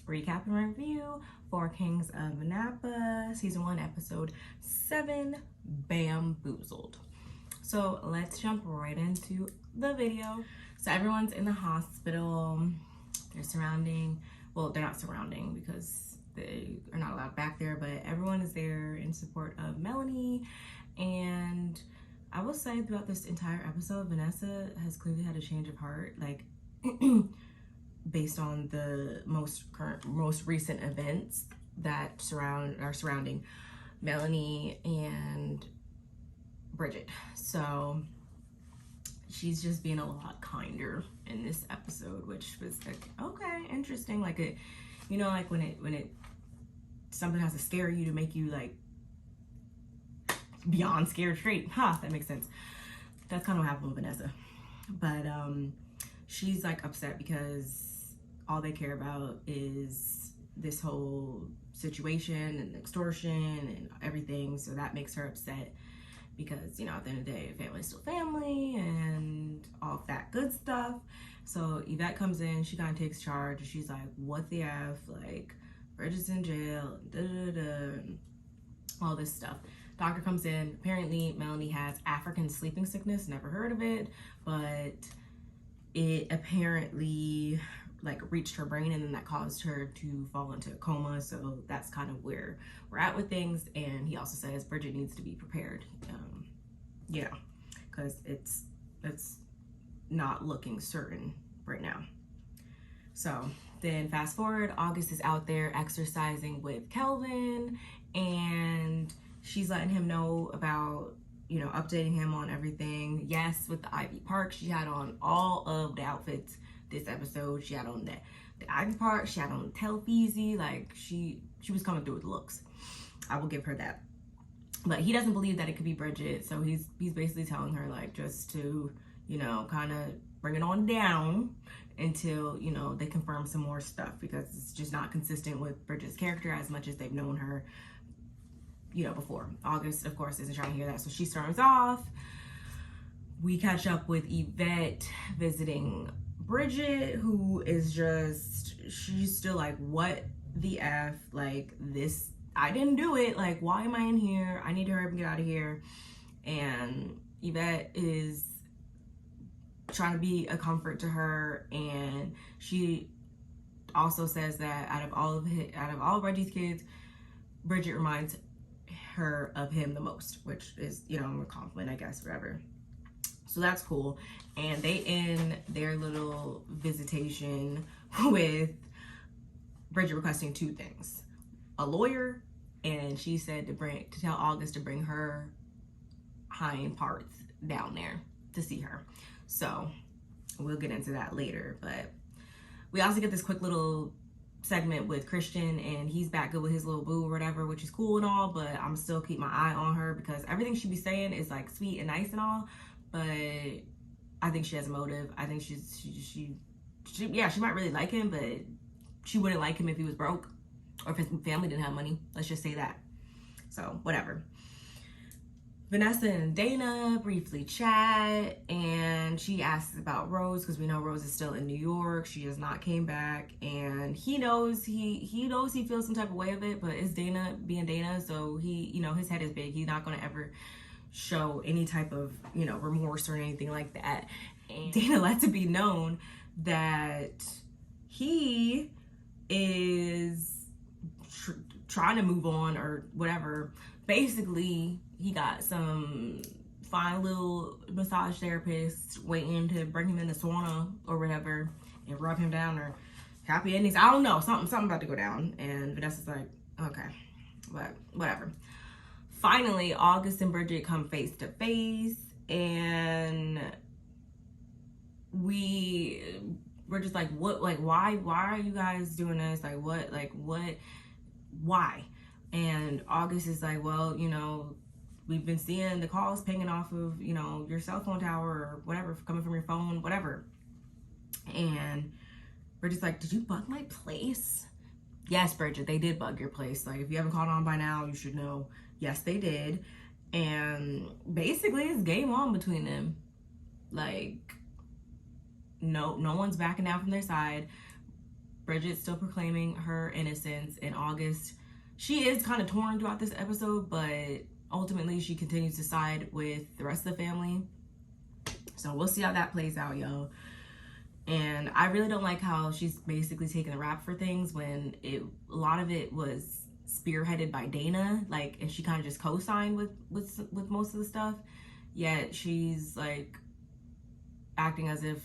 recap and review for Kings of Napa, Season 1, Episode 7, Bamboozled. So let's jump right into the video. So everyone's in the hospital. They're surrounding, well, they're not surrounding because they are not allowed back there, but everyone is there in support of Melanie. And I will say throughout this entire episode, Vanessa has clearly had a change of heart, like based on the most recent events that are surrounding Melanie and Bridget. So she's just being a lot kinder in this episode, which was like, okay, interesting. Like it, you know, like when it something has to scare you to make you like beyond scared straight. That makes sense. That's kind of what happened with Vanessa. But she's like upset because all they care about is this whole situation and extortion and everything. So that makes her upset because, you know, at the end of the day, family's still family and all of that good stuff. So Yvette comes in, she kind of takes charge. She's like, what the F? Like, Bridget's in jail, all this stuff. Doctor comes in. Apparently, Melanie has African sleeping sickness. Never heard of it, but it apparently like reached her brain, and then that caused her to fall into a coma. So that's kind of where we're at with things. And he also says Bridget needs to be prepared. Yeah, because it's not looking certain right now. So then fast forward, August is out there exercising with Kelvin, and she's letting him know about, you know, updating him on everything. Yes, with the Ivy Park, she had on all of the outfits this episode. She had on the Ivy Park, she had on the Telfeezy, like she was coming through with looks. I will give her that. But he doesn't believe that it could be Bridget, so he's basically telling her like just to, you know, kind of bring it on down until, you know, they confirm some more stuff, because it's just not consistent with Bridget's character as much as they've known her, you know, before. August, of course, isn't trying to hear that, so she storms off. We catch up with Yvette visiting Bridget, who is just, she's still like, what the F? Like, this, I didn't do it. Like, why am I in here? I need to hurry up and get out of here. And Yvette is trying to be a comfort to her, and she also says that out of all of Reggie's kids, Bridget reminds her of him the most, which is, you know, a compliment, I guess, whatever. So that's cool. And they end their little visitation with Bridget requesting two things: a lawyer, and she said to tell August to bring her hind parts down there to see her. So we'll get into that later. But we also get this quick little segment with Christian, and he's back good with his little boo or whatever, which is cool and all, but I'm still keep my eye on her because everything she be saying is like sweet and nice and all, but I think she has a motive. I think she might really like him, but she wouldn't like him if he was broke or if his family didn't have money. Let's just say that. So whatever. Vanessa and Dana briefly chat, and she asks about Rose because we know Rose is still in New York. She has not came back, and he knows he feels some type of way of it, but it's Dana being Dana, so he, you know, his head is big. He's not going to ever show any type of, you know, remorse or anything like that. And Dana lets it be known that he is trying to move on or whatever. Basically, he got some fine little massage therapist waiting to bring him in the sauna or whatever and rub him down, or happy endings. I don't know, something about to go down. And Vanessa's like, okay, but whatever. Finally, August and Bridget come face to face, and we're just like, what, like, why are you guys doing this? Like, what, why? And August is like, well, you know, we've been seeing the calls pinging off of, you know, your cell phone tower or whatever, coming from your phone, whatever. And Bridget's like, did you bug my place? Yes, Bridget, they did bug your place. Like, if you haven't caught on by now, you should know. Yes, they did. And basically it's game on between them. Like, no one's backing down from their side. Bridget's still proclaiming her innocence. In August, she is kind of torn throughout this episode, but ultimately she continues to side with the rest of the family. So we'll see how that plays out, yo. And I really don't like how she's basically taking the rap for things when a lot of it was spearheaded by Dana, like, and she kind of just co-signed with most of the stuff. Yet she's like acting as if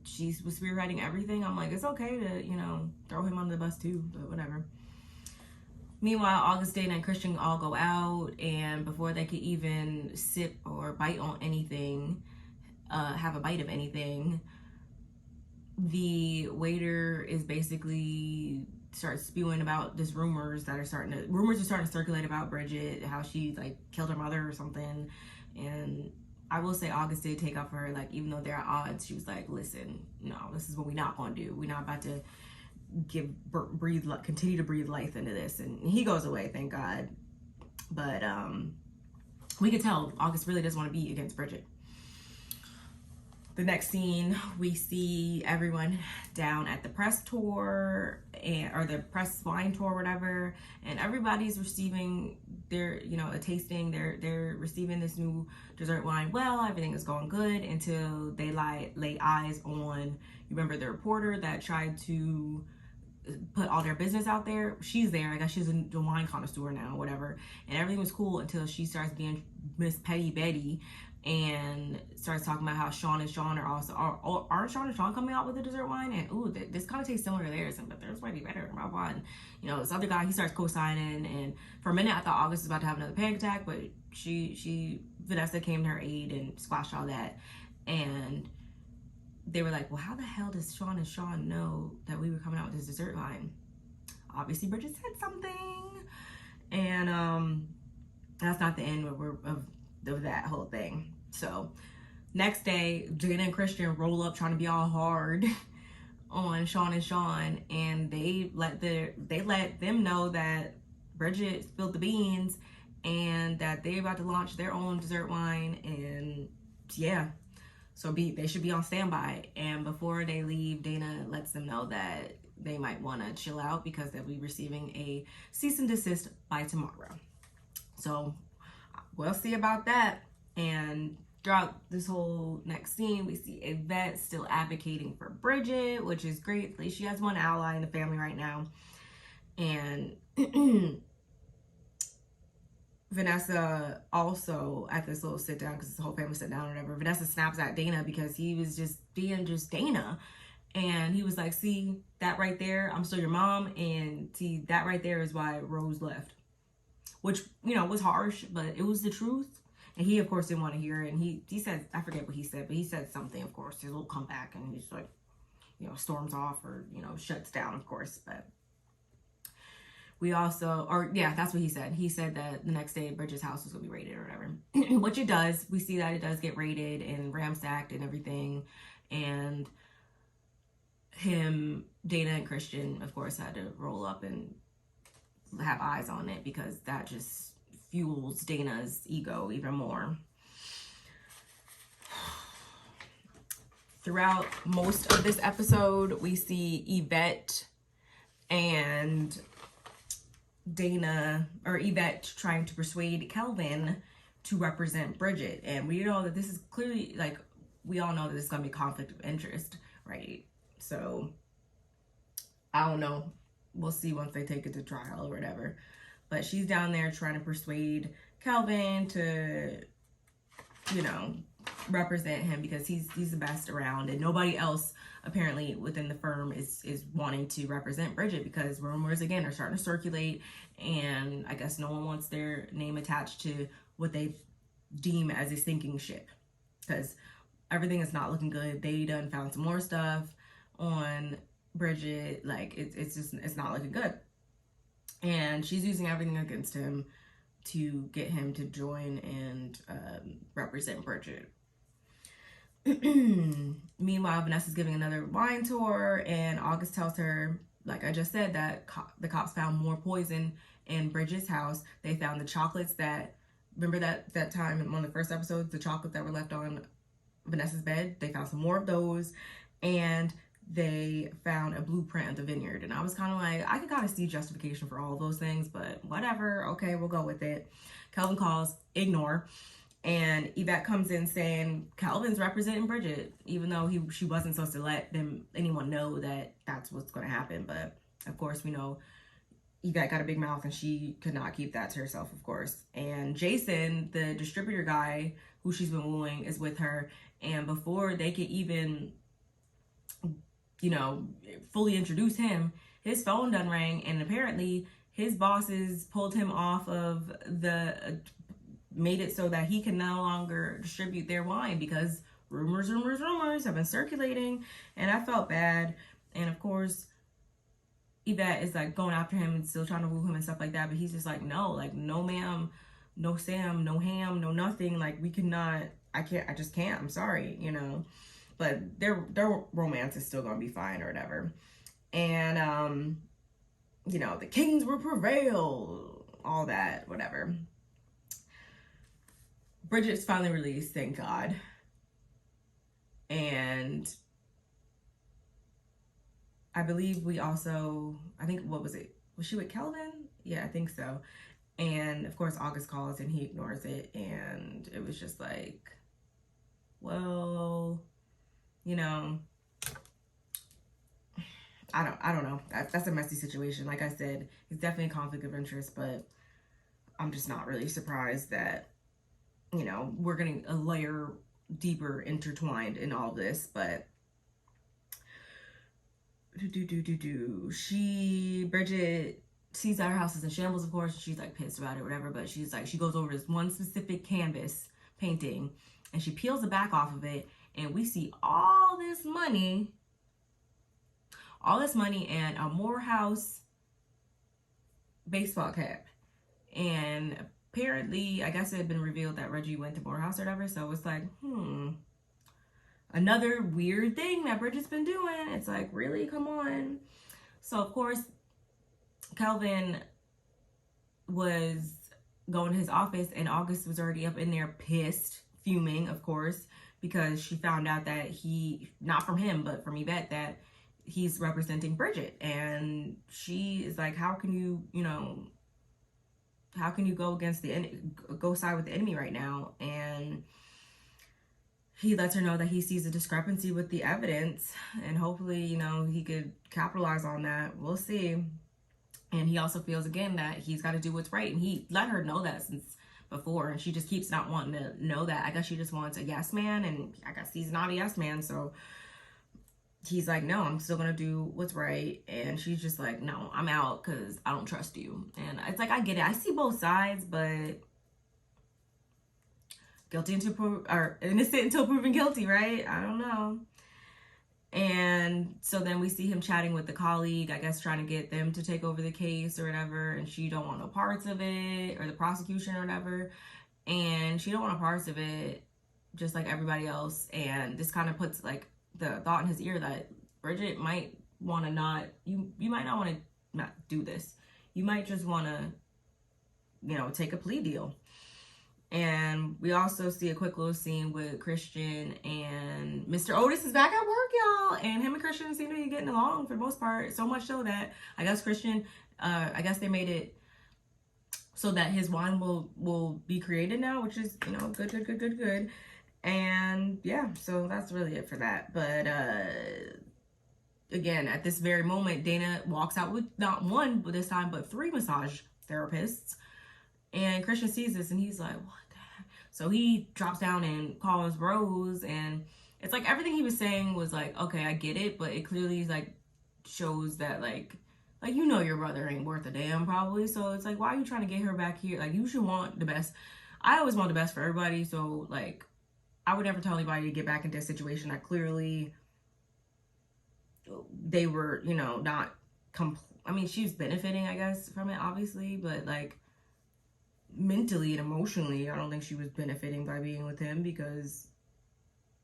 she was spearheading everything. I'm like, it's okay to, you know, throw him under the bus too, but whatever. Meanwhile, August, Dana, and Christian all go out, and before they could even sip or bite on anything, have a bite of anything, the waiter is basically starts spewing about this rumors are starting to circulate about Bridget, how she like killed her mother or something. And I will say August did take up for her, like, even though they're at odds, she was like, listen, no, this is what we're not going to do. We're not about to continue to breathe life into this. And he goes away, thank God. But we could tell August really doesn't want to be against Bridget. The next scene, we see everyone down at the press tour, or the press wine tour, whatever, and everybody's receiving their, you know, a tasting. They're receiving this new dessert wine. Well, everything is going good until they lay eyes on, you remember the reporter that tried to put all their business out there? She's there. I guess she's a wine connoisseur now, whatever. And everything was cool until she starts being Miss Petty Betty and starts talking about how Sean and Sean are also, aren't Sean and Sean coming out with a dessert wine? And ooh, this kind of tastes similar to theirs, but theirs might be better, blah, blah. And, you know, this other guy, he starts co-signing, and for a minute I thought August was about to have another panic attack, but Vanessa came to her aid and squashed all that. And they were like, well, how the hell does Sean and Sean know that we were coming out with this dessert line? Obviously Bridget said something. And that's not the end of that whole thing. So next day, Dana and Christian roll up trying to be all hard on Sean and Sean, and they let them know that Bridget spilled the beans and that they're about to launch their own dessert wine. And yeah, so they should be on standby. And before they leave, Dana lets them know that they might want to chill out because they'll be receiving a cease and desist by tomorrow. So we'll see about that. And throughout this whole next scene, we see Yvette still advocating for Bridget, which is great. At least she has one ally in the family right now. And Vanessa also, at this little sit down, because the whole family sit down or whatever, Vanessa snaps at Dana because he was just being just Dana. And he was like, see, that right there, I'm still your mom. And see, that right there is why Rose left. Which, you know, was harsh, but it was the truth. And he, of course, didn't want to hear it. And he said, I forget what he said, but he said something, of course, his little comeback. And he's like, you know, storms off or, you know, shuts down, of course. But we also, or yeah, that's what he said. He said that the next day Bridget's house was going to be raided or whatever. Which it does. We see that it does get raided and ransacked and everything. And Dana and Christian, of course, had to roll up and have eyes on it because that just fuels Dana's ego even more. Throughout most of this episode, we see Yvette and Yvette trying to persuade Kelvin to represent Bridget. And we know that this is clearly, like, we all know that this is going to be a conflict of interest, right? So, I don't know. We'll see once they take it to trial or whatever. But she's down there trying to persuade Kelvin to, you know, represent him because he's the best around. And nobody else, apparently, within the firm is wanting to represent Bridget because rumors, again, are starting to circulate. And I guess no one wants their name attached to what they deem as a sinking ship. Because everything is not looking good. They done found some more stuff on Bridget. Like, it's not looking good. And she's using everything against him to get him to join and represent Bridget. Meanwhile, Vanessa's giving another wine tour, and August tells her, like I just said, that the cops found more poison in Bridget's house. They found the chocolates that, remember that time in one of the first episodes, the chocolates that were left on Vanessa's bed? They found some more of those. And they found a blueprint of the vineyard. And I was kind of like, I could kind of see justification for all of those things, but whatever. Okay, we'll go with it. Kelvin calls, ignore. And Yvette comes in saying Kelvin's representing Bridget, even though she wasn't supposed to let anyone know that that's what's going to happen. But of course, we know Yvette got a big mouth and she could not keep that to herself, of course. And Jason, the distributor guy who she's been wooing, is with her. And before they could even, you know, fully introduce him, his phone done rang, and apparently his bosses pulled him off of made it so that he can no longer distribute their wine because rumors have been circulating, and I felt bad. And of course, Yvette is like going after him and still trying to woo him and stuff like that, but he's just like, no, like, no ma'am, no Sam, no ham, no nothing, like, we cannot, I just can't, I'm sorry, you know. But their romance is still gonna be fine or whatever. And you know, the kings will prevail, all that, whatever. Bridget's finally released, thank God. And I believe I think, what was it? Was she with Kelvin? Yeah, I think so. And of course, August calls and he ignores it. And it was just like, well, you know, I don't know. That's a messy situation. Like I said, it's definitely a conflict of interest, but I'm just not really surprised that, you know, we're getting a layer deeper intertwined in all this. But Bridget sees that her house is in shambles, of course. She's like pissed about it, whatever. But she's like, she goes over this one specific canvas painting and she peels the back off of it, and we see all this money and a Morehouse baseball cap. And apparently, I guess it had been revealed that Reggie went to Morehouse or whatever. So it's like, another weird thing that Bridget's been doing. It's like, really? Come on. So, of course, Kelvin was going to his office, and August was already up in there pissed, fuming, of course, because she found out that not from him, but from Yvette, that he's representing Bridget. And she is like, how can you go side with the enemy right now? And he lets her know that he sees a discrepancy with the evidence, and hopefully, you know, he could capitalize on that. We'll see. And he also feels again that he's got to do what's right, and he let her know that since before, and she just keeps not wanting to know that. I guess she just wants a yes man, and I guess he's not a yes man, so he's like, no, I'm still gonna do what's right. And she's just like, no, I'm out because I don't trust you. And it's like, I get it, I see both sides, but innocent until proven guilty, right? I don't know. And so then we see him chatting with the colleague, I guess trying to get them to take over the case or whatever, and she don't want no parts of it, or the prosecution or whatever, and she don't want no parts of it, just like everybody else. And this kind of puts like the thought in his ear that Bridget might want to not, you might not want to not do this. You might just want to, you know, take a plea deal. And we also see a quick little scene with Christian, and Mr. Otis is back at work, y'all. And him and Christian seem to be getting along for the most part. So much so that I guess Christian, I guess they made it so that his wine will be created now, which is, you know, good. And yeah, so that's really it for that. But again, at this very moment, Dana walks out with not one, but this time, but 3 massage therapists. And Christian sees this and he's like, what the heck? So he drops down and calls Rose, and it's like everything he was saying was like, okay, I get it, but it clearly like shows that like you know your brother ain't worth a damn probably. So it's like, why are you trying to get her back here? Like, you should want the best. I always want the best for everybody. So like, I would never tell anybody to get back into a situation that clearly they were, you know, not I mean, she's benefiting, I guess, from it, obviously, but like mentally and emotionally, I don't think she was benefiting by being with him because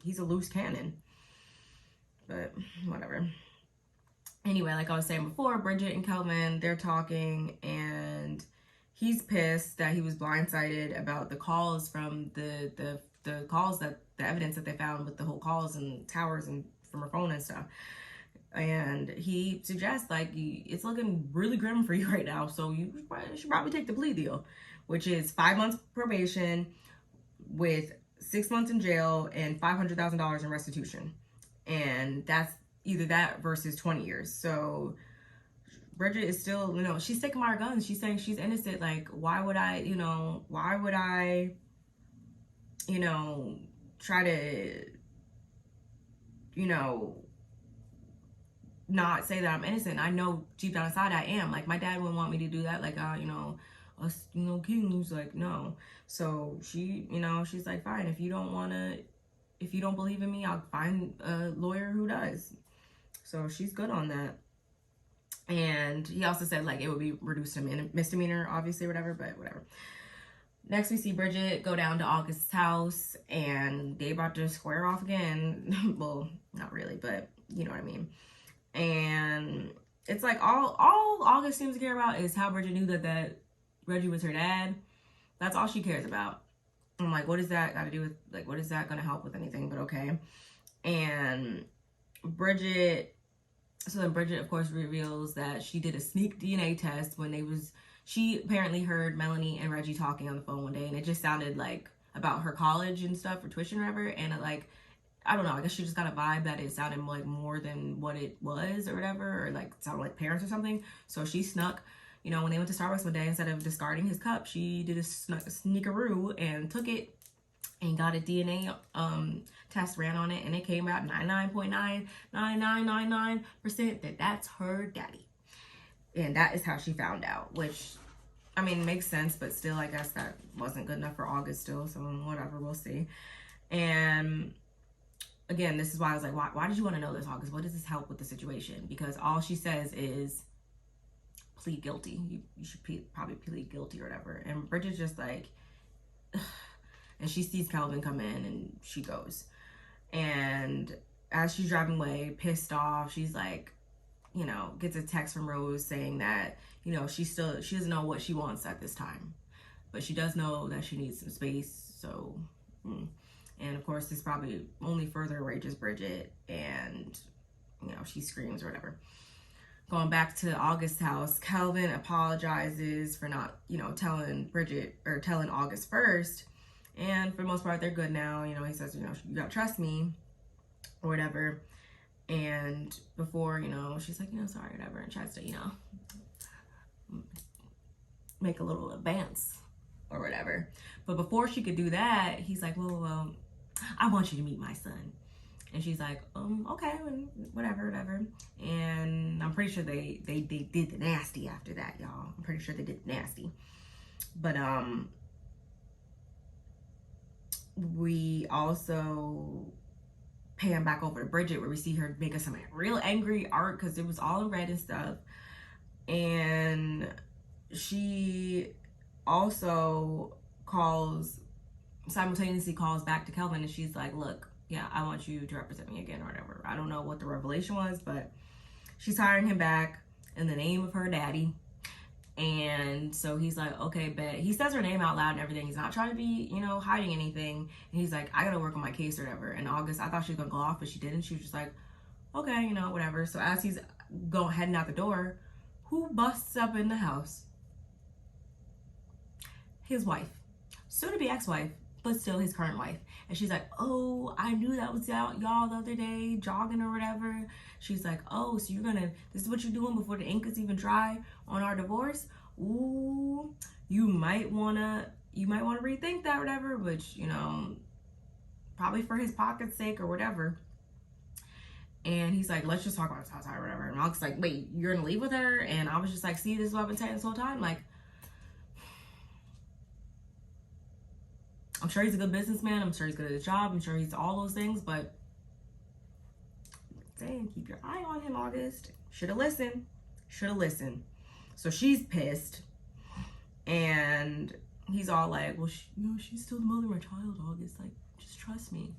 he's a loose cannon. But whatever. Anyway, like I was saying before, Bridget and Kelvin, they're talking, and he's pissed that he was blindsided about the calls from the calls, that the evidence that they found with the whole calls and towers and from her phone and stuff. And he suggests, like, it's looking really grim for you right now, so you should probably take the plea deal, which is 5 months probation with 6 months in jail and $500,000 in restitution. And that's either that versus 20 years. So Bridget is still, she's taking my guns. She's saying she's innocent. Like, why would I, try to, not say that I'm innocent. I know deep down inside I am. Like, my dad wouldn't want me to do that. Like, us, kings, like, no. So she, she's like, fine, if you don't believe in me, I'll find a lawyer who does. So she's good on that. And he also said, like, it would be reduced to misdemeanor, obviously, whatever, but whatever. Next, we see Bridget go down to August's house, and they about to square off again. Well, not really, but you know what I mean. And it's like all August seems to care about is how Bridget knew that Reggie was her dad. That's all she cares about. I'm like, what does that got to do with, like, what is that going to help with anything? But okay. And Bridget, of course, reveals that she did a sneak DNA test when she apparently heard Melanie and Reggie talking on the phone one day, and it just sounded like about her college and stuff, or tuition or whatever, and it, like, I don't know, I guess she just got a vibe that it sounded like more than what it was or whatever, or like sounded like parents or something. So she snuck, when they went to Starbucks one day, instead of discarding his cup, she did a sneakeroo and took it and got a DNA test ran on it, and it came out 99.99999% that's her daddy. And that is how she found out, which, I mean, makes sense, but still, I guess that wasn't good enough for August still, so whatever, we'll see. And again, this is why I was like, why did you want to know this, August? What does this help with the situation? Because all she says is, plead guilty. You should probably plead guilty or whatever. And Bridget's just like, ugh. And she sees Kelvin come in, and she goes. And as she's driving away, pissed off, she's like, gets a text from Rose saying that, she doesn't know what she wants at this time. But she does know that she needs some space, so... And of course, this probably only further enrages Bridget, and, she screams or whatever. Going back to August's house, Kelvin apologizes for not, telling Bridget, or telling August first. And for the most part, they're good now. He says, you gotta trust me, or whatever. And before, she's like, sorry, whatever, and tries to, make a little advance or whatever. But before she could do that, he's like, well, I want you to meet my son. And she's like, okay, whatever. And I'm pretty sure they did the nasty after that, y'all. I'm pretty sure they did the nasty. But we also pan back over to Bridget, where we see her making some real angry art, because it was all in red and stuff. And she also simultaneously calls back to Kelvin, and she's like, look, yeah, I want you to represent me again, or whatever. I don't know what the revelation was, but she's hiring him back in the name of her daddy. And so he's like, okay, bet. He says her name out loud and everything. He's not trying to be, hiding anything. And he's like, I gotta work on my case or whatever. And August, I thought she was gonna go off, but she didn't. She was just like, okay, whatever. So as he's heading out the door, who busts up in the house? His wife. Soon-to-be ex-wife, but still his current wife. And she's like, oh, I knew that was y'all the other day, jogging or whatever. She's like, oh, so this is what you're doing before the ink is even dry on our divorce? Ooh, you might wanna rethink that or whatever, which, probably for his pocket's sake or whatever. And he's like, let's just talk about this outside or whatever. And I was like, wait, you're gonna leave with her? And I was just like, see, this is what I've been saying this whole time. Like, I'm sure he's a good businessman. I'm sure he's good at his job. I'm sure he's all those things, but saying, keep your eye on him, August. Should have listened. So she's pissed, and he's all like, well, she's still the mother of my child, August. Like, just trust me.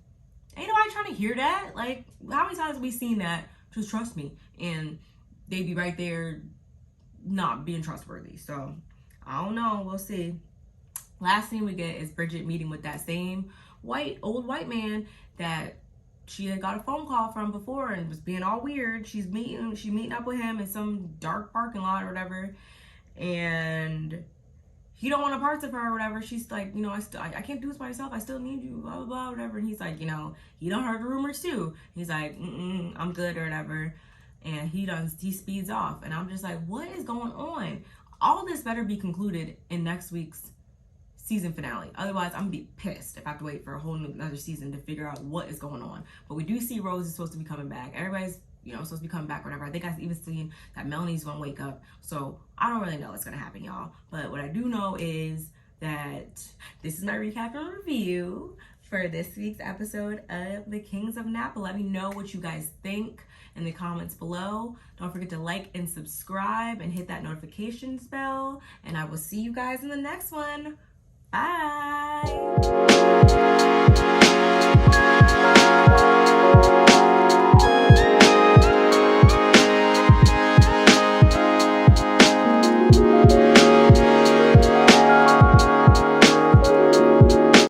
Ain't nobody trying to hear that. Like, how many times have we seen that? Just trust me. And they'd be right there not being trustworthy. So, I don't know. We'll see. Last thing we get is Bridget meeting with that same old white man that she had got a phone call from before and was being all weird. She's meeting up with him in some dark parking lot or whatever, and he don't want to parts of her or whatever. She's like, you know, I can't do this by myself. I still need you, blah, blah, blah, whatever. And he's like, you know, he done heard the rumors too. He's like, I'm good or whatever. And he speeds off. And I'm just like, what is going on? All this better be concluded in next week's season finale. Otherwise, I'm gonna be pissed if I have to wait for a whole another season to figure out what is going on. But we do see Rose is supposed to be coming back. Everybody's, you know, supposed to be coming back or whatever. I think I've even seen that Melanie's gonna wake up. So I don't really know what's gonna happen, y'all. But what I do know is that this is my recap and review for this week's episode of The Kings of Napa. Let me know what you guys think in the comments below. Don't forget to like and subscribe and hit that notifications bell. And I will see you guys in the next one. Bye.